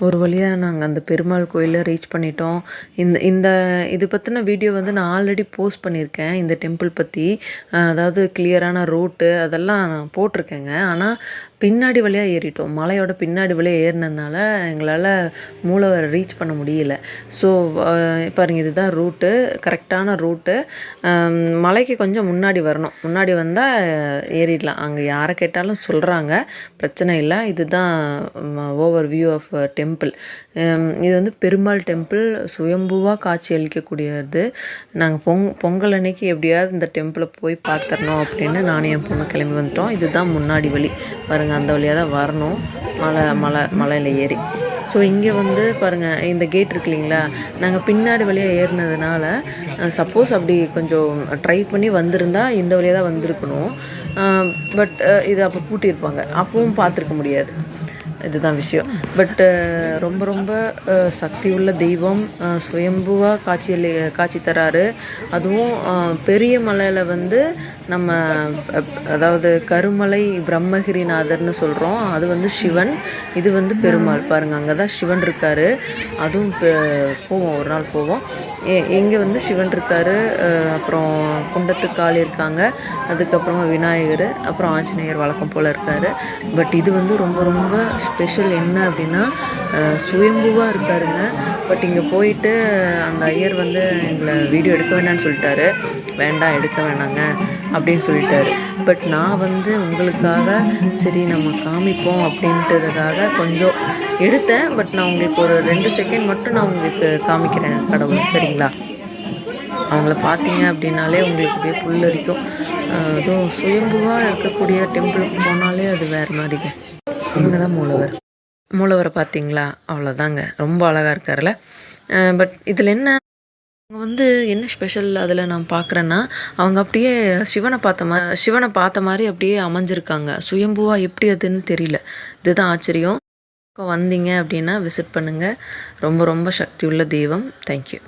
ஒரு வழியாக நாங்கள் அந்த பெருமாள் கோயிலை ரீச் பண்ணிட்டோம். இந்த இந்த இது பற்றின வீடியோ வந்து நான் ஆல்ரெடி போஸ்ட் பண்ணியிருக்கேன். இந்த டெம்பிள் பற்றி அதாவது கிளியரான ரூட்டு அதெல்லாம் நான் போட்டிருக்கேங்க. ஆனால் பின்னாடி வழியாக ஏறிட்டோம். மலையோட பின்னாடி வழியாக ஏறினதுனால எங்களால் மூலவரை ரீச் பண்ண முடியல. ஸோ பாருங்கள், இதுதான் ரூட்டு, கரெக்டான ரூட்டு. மலைக்கு கொஞ்சம் முன்னாடி வரணும். முன்னாடி வந்தால் ஏறிடலாம். அங்கே யாரை கேட்டாலும் சொல்கிறாங்க, பிரச்சனை இல்லை. இதுதான் ஓவர் வியூ ஆஃப் டெம்பிள். இது வந்து பெருமாள் டெம்பிள், சுயம்புவாக காட்சி அளிக்கக்கூடியது. நாங்கள் பொங்கல் அன்னைக்கு எப்படியாவது இந்த டெம்பிளை போய் பார்த்துடணும் அப்படின்னு நானும் என் பொண்ணு கிளம்பி வந்துட்டோம். இதுதான் முன்னாடி வழி பாருங்கள். அந்த வழியாக தான் வரணும், மலையில் ஏறி. ஸோ இங்கே வந்து பாருங்கள், இந்த கேட் இருக்கு இல்லைங்களா, நாங்கள் பின்னாடி வழியாக ஏறினதுனால சப்போஸ் அப்படி கொஞ்சம் ட்ரை பண்ணி வந்திருந்தால் இந்த வழியாக தான் வந்திருக்கணும். பட் இது அப்போ பூட்டியிருப்பாங்க, அப்பவும் பார்த்துருக்க முடியாது. இதுதான் விஷயம். பட் ரொம்ப ரொம்ப சக்தி உள்ள தெய்வம், சுயம்புவாக காட்சி தராரு. அதுவும் பெரிய மலையில் வந்து நம்ம அதாவது கருமலை பிரம்மகிரிநாதர்னு சொல்கிறோம், அது வந்து சிவன். இது வந்து பெருமாள். பாருங்கள், அங்கே தான் சிவன் இருக்கார். அதுவும் போவோம், ஒரு நாள் போவோம். இங்கே வந்து சிவன் இருக்கார், அப்புறம் குண்டத்துக்காளி இருக்காங்க, அதுக்கப்புறமா விநாயகர், அப்புறம் ஆஞ்சநேயர் வழக்கம் போல் இருக்கார். பட் இது வந்து ரொம்ப ரொம்ப ஸ்பெஷல். என்ன அப்படின்னா சுயம்புவாக இருக்காருங்க. பட் இங்கே போயிட்டு அந்த ஐயர் வந்து எங்களை வீடியோ எடுக்க வேண்டாம்னு சொல்லிட்டாரு. வேண்டாம், எடுக்க வேணாங்க அப்படின்னு சொல்லிட்டாரு. பட் நான் வந்து உங்களுக்காக சரி நம்ம காமிப்போம் அப்படின்றதுக்காக கொஞ்சம் எடுத்தேன். பட் நான் உங்களுக்கு ஒரு 2 செகண்ட் மட்டும் நான் உங்களுக்கு காமிக்கிறேன் கடவுள், சரிங்களா? அவங்கள பார்த்தீங்க அப்படின்னாலே உங்களுக்கு அப்படியே புல்லரிக்கும். அதுவும் சுயம்புவாக இருக்கக்கூடிய டெம்பிளுக்கு போனாலே அது வேறு மாதிரிங்க. இவங்க தான் மூலவரை பார்த்தீங்களா? அவ்வளோதாங்க, ரொம்ப அழகாக இருக்கார்ல. பட் இதில் என்ன அவங்க வந்து என்ன ஸ்பெஷல் அதில் நான் பார்க்குறேன்னா, அவங்க அப்படியே சிவனை பார்த்த மாதிரி அப்படியே அமைஞ்சிருக்காங்க. சுயம்புவாக எப்படி அதுன்னு தெரியல. இதுதான் ஆச்சரியம். வந்தீங்க அப்படின்னா விசிட் பண்ணுங்கள். ரொம்ப ரொம்ப சக்தி உள்ள தெய்வம். தேங்க்யூ.